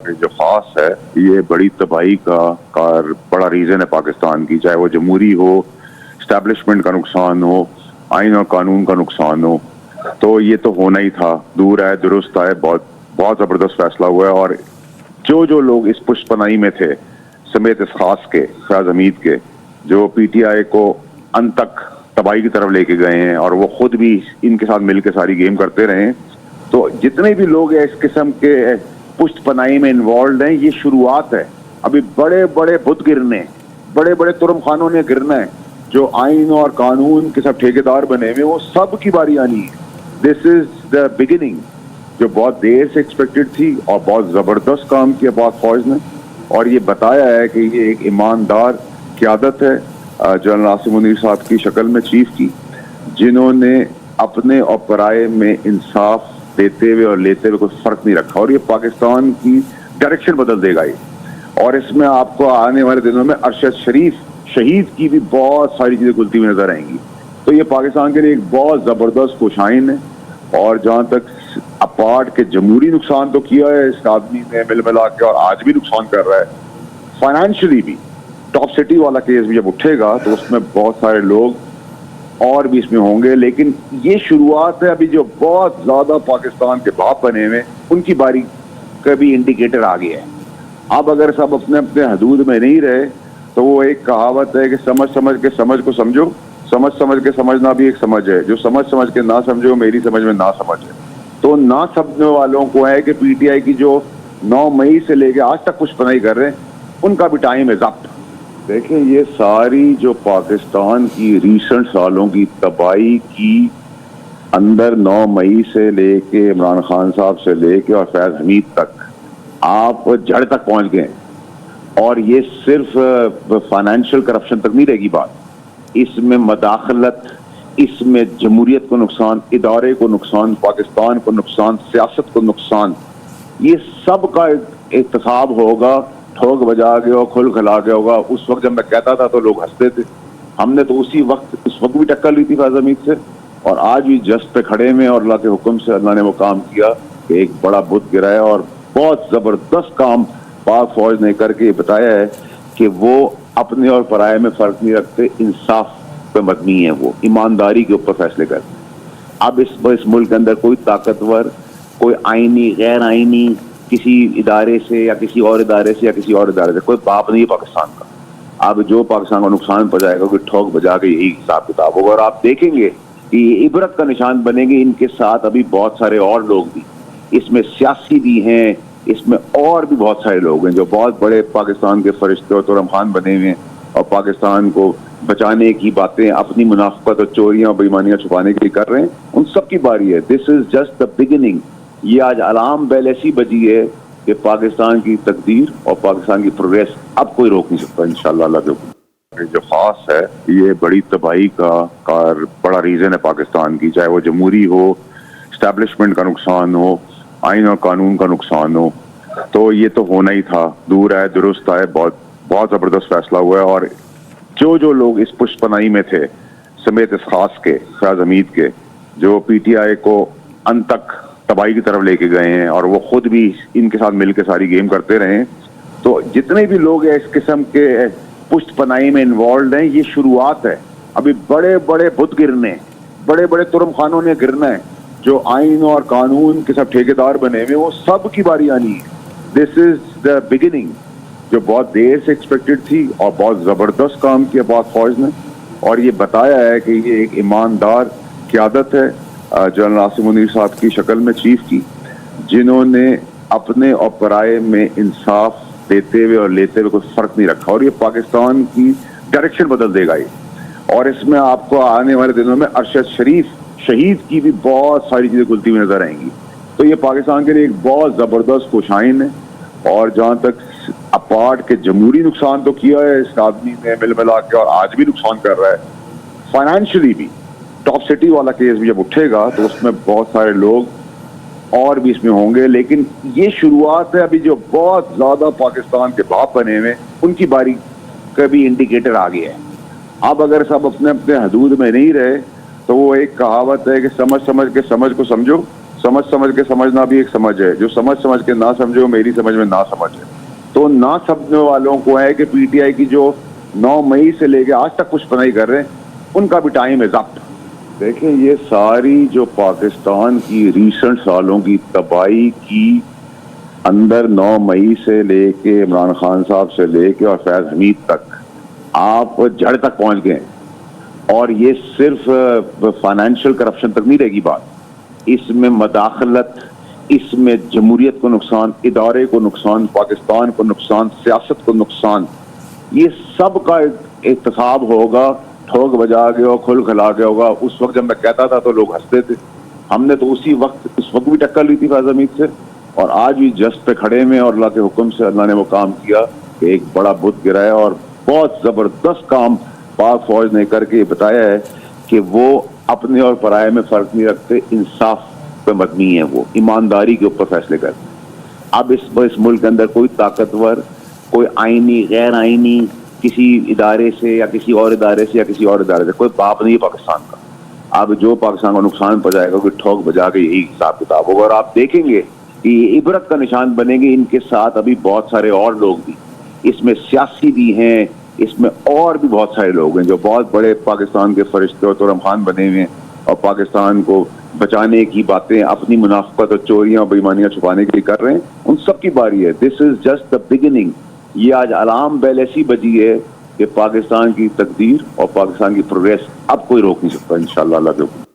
जो खास है ये बड़ी तबाही का बड़ा रीज़न है पाकिस्तान की, चाहे वो जमहूरी हो, इस्टेब्लिशमेंट का नुकसान हो, आइन और कानून का नुकसान हो। तो ये तो होना ही था, दूर आए दुरुस्त आए, बहुत बहुत ज़बरदस्त फैसला हुआ है। और जो लोग इस पुष्पनाई में थे समेत इस खास के फयाज हमीद के, जो PTI को अंत तक तबाही की तरफ लेके गए हैं और वो खुद भी इनके साथ मिलकर सारी गेम करते रहे हैं, तो जितने भी लोग हैं इस किस्म के पुष्पनाई में इन्वॉल्व हैं, ये शुरुआत है। अभी बड़े बड़े बुत गिरने, बड़े बड़े तुरम खानों ने गिरना है। जो आइन और कानून के सब ठेकेदार बने हुए वो सब की बारी आनी है। दिस इज द बिगिनिंग, जो बहुत देर से एक्सपेक्टेड थी और बहुत ज़बरदस्त काम किया पाक फौज ने। और ये बताया है कि ये एक ईमानदार क़यादत है जनरल आसिम मुनीर साहब की शक्ल में, चीफ की, जिन्होंने अपने और पराये में इंसाफ देते हुए और लेते हुए कोई फ़र्क नहीं रखा। और ये पाकिस्तान की डायरेक्शन बदल देगा ये। और इसमें आपको आने वाले दिनों में अरशद शरीफ शहीद की भी बहुत सारी चीज़ें खुलती हुई नजर आएंगी। तो ये पाकिस्तान के लिए एक बहुत ज़बरदस्त खुशाइन है। और जहाँ तक अपार्ट के जमहूरी नुकसान तो किया है इस आदमी ने मिल मिला के, और आज भी नुकसान कर रहा है फाइनेंशियली भी। टॉप सिटी वाला केस भी जब उठेगा तो उसमें बहुत सारे लोग और भी इसमें होंगे, लेकिन ये शुरुआत है। अभी जो बहुत ज़्यादा पाकिस्तान के बाप बने हुए उनकी बारी का भी इंडिकेटर आ गया है। अब अगर सब अपने अपने हदूद में नहीं रहे तो वो एक कहावत है कि समझ समझ के समझ को समझो, समझ समझ के समझना भी एक समझ है। जो समझ समझ के ना समझो मेरी समझ में ना समझ है। तो ना समझने वालों को है कि PTI की जो 9 मई से लेके आज तक पुष्पनाई कर रहे हैं उनका भी टाइम है ज़ब्त। देखें, ये सारी जो पाकिस्तान की रीसेंट सालों की तबाही की अंदर 9 मई से लेके इमरान खान साहब से लेके और फैज हमीद तक आप जड़ तक पहुंच गए। और ये सिर्फ फाइनेंशियल करप्शन तक नहीं रहेगी बात, इसमें मदाखलत, इसमें जमहूरियत को नुकसान, इदारे को नुकसान, पाकिस्तान को नुकसान, सियासत को नुकसान, ये सब का इंतखाब होगा। ठोक बजा के और खुल खिला के होगा। उस वक्त जब मैं कहता था तो लोग हंसते थे। हमने तो उसी वक्त उस वक्त भी टक्कर ली थी फैज हमीद से, और आज भी जस्ट पे खड़े में, और अल्लाह के हुक्म से अल्लाह ने वो काम किया कि एक बड़ा बुत गिराया। और बहुत ज़बरदस्त काम पाक फौज ने करके बताया है कि वो अपने और पराये में फ़र्क नहीं रखते, इंसाफ पे मबनी है, वो ईमानदारी के ऊपर फैसले करते। अब इस मुल्क के अंदर कोई ताकतवर, कोई आईनी गैर आईनी, किसी इदारे से या किसी और इदारे से या किसी और इदारे से कोई बाप नहीं है पाकिस्तान का। अब जो पाकिस्तान को नुकसान पहुंचाएगा कोई ठोक बजा के यही हिसाब किताब होगा। और आप देखेंगे कि ये इबरत का निशान बनेंगे। इनके साथ अभी बहुत सारे और लोग भी, इसमें सियासी भी हैं, इसमें और भी बहुत सारे लोग हैं जो बहुत बड़े पाकिस्तान के फरिश्ते और तुरम खान बने हुए हैं और पाकिस्तान को बचाने की बातें अपनी मुनाफत और चोरियां और बेईमानियां छुपाने के लिए कर रहे हैं। उन सब की बारी है। This is just the beginning. ये आज अलार्म बेल ऐसी बजी है कि पाकिस्तान की तकदीर और पाकिस्तान की प्रोग्रेस अब कोई रोक नहीं सकता इंशाअल्लाह अल्लाह के हुक्म। जो खास है ये बड़ी तबाही का बड़ा रीज़न है पाकिस्तान की, चाहे वो जमहूरी हो, इस्टेब्लिशमेंट का नुकसान हो, आइन और कानून का नुकसान हो। तो ये तो होना ही था, दूर आए दुरुस्त आए, बहुत बहुत ज़बरदस्त फैसला हुआ है। और जो लोग इस पुष्पनाई में थे समेत इस खास के फयाज हमीद के, जो PTI को अंत तक तबाही की तरफ लेके गए हैं और वो खुद भी इनके साथ मिलकर सारी गेम करते रहे हैं, तो जितने भी लोग हैं इस किस्म के पुष्पनाई में इन्वॉल्व हैं, ये शुरुआत है। अभी बड़े बड़े बुत गिरने, बड़े बड़े तुरम खानों ने गिरना है। जो आइन और कानून के सब ठेकेदार बने हुए वो सब की बारी आनी है। दिस इज द बिगिनिंग, जो बहुत देर से एक्सपेक्टेड थी और बहुत ज़बरदस्त काम किया पाक फौज ने। और ये बताया है कि ये एक ईमानदार क़यादत है जनरल आसिम मुनीर साहब की शक्ल में, चीफ की, जिन्होंने अपने और पराये में इंसाफ देते हुए और लेते हुए कोई फ़र्क नहीं रखा। और ये पाकिस्तान की डायरेक्शन बदल देगा ये। और इसमें आपको आने वाले दिनों में अरशद शरीफ शहीद की भी बहुत सारी चीज़ें खुलती हुई नजर आएंगी। तो ये पाकिस्तान के लिए एक बहुत ज़बरदस्त खुशाइन है। और जहाँ तक अपार्ट के जमहूरी नुकसान तो किया है इस आदमी ने मिल मिला के, और आज भी नुकसान कर रहा है फाइनेंशियली भी। टॉप सिटी वाला केस भी जब उठेगा तो उसमें बहुत सारे लोग और भी इसमें होंगे, लेकिन ये शुरुआत है। अभी जो बहुत ज़्यादा पाकिस्तान के बाप बने हुए उनकी बारी का भी इंडिकेटर आ गया है। अब अगर सब अपने अपने हदूद में नहीं रहे तो वो एक कहावत है कि समझ समझ के समझ को समझो, سمجھ سمجھ کے سمجھنا بھی ایک سمجھ ہے، جو سمجھ سمجھ کے نہ سمجھے وہ میری سمجھ میں نہ سمجھ ہے. تو نہ سمجھنے والوں کو ہے کہ پی ٹی آئی کی جو 9 مئی سے لے کے آج تک کچھ پنائی کر رہے ہیں ان کا بھی ٹائم ہے ضبط. دیکھیں یہ ساری جو پاکستان کی ریسنٹ سالوں کی تباہی کی اندر 9 مئی سے لے کے عمران خان صاحب سے لے کے اور فیض حمید تک آپ جڑ تک پہنچ گئے. اور یہ صرف فائنینشیل کرپشن تک نہیں رہے گی بات، اس میں مداخلت، اس میں جمہوریت کو نقصان، ادارے کو نقصان، پاکستان کو نقصان، سیاست کو نقصان، یہ سب کا احتساب ہوگا. ٹھوک بجا کے اور کھل کھلا کے ہوگا. اس وقت جب میں کہتا تھا تو لوگ ہنستے تھے. ہم نے تو اسی وقت اس وقت بھی ٹکر لی تھی فیض حمید سے، اور آج بھی جسٹ پہ کھڑے میں، اور اللہ کے حکم سے اللہ نے وہ کام کیا کہ ایک بڑا بت گرایا. اور بہت زبردست کام پاک فوج نے کر کے بتایا ہے کہ وہ اپنے اور پرائے میں فرق نہیں رکھتے، انصاف پہ مبنی ہے، وہ ایمانداری کے اوپر فیصلے کرتے. اب اس ملک کے اندر کوئی طاقتور، کوئی آئینی، غیر آئینی، کسی ادارے سے یا کسی اور ادارے سے یا کسی اور ادارے سے کوئی باپ نہیں ہے پاکستان کا. اب جو پاکستان کو نقصان پہنچائے گا کوئی ٹھوک بجا کے یہی حساب کتاب ہوگا. اور آپ دیکھیں گے کہ یہ عبرت کا نشان بنے گی. ان کے ساتھ ابھی بہت سارے اور لوگ بھی، اس میں سیاسی بھی ہیں، اس میں اور بھی بہت سارے لوگ ہیں جو بہت بڑے پاکستان کے فرشتے اور تورم خان بنے ہوئے ہیں اور پاکستان کو بچانے کی باتیں اپنی منافقت اور چوریاں اور بےایمانیاں چھپانے کے لیے کر رہے ہیں. ان سب کی باری ہے. دس از جسٹ دا بگننگ. یہ آج الارم بیل ایسی بجی ہے کہ پاکستان کی تقدیر اور پاکستان کی پروگریس اب کوئی روک نہیں سکتا انشاءاللہ اللہ کے حکم.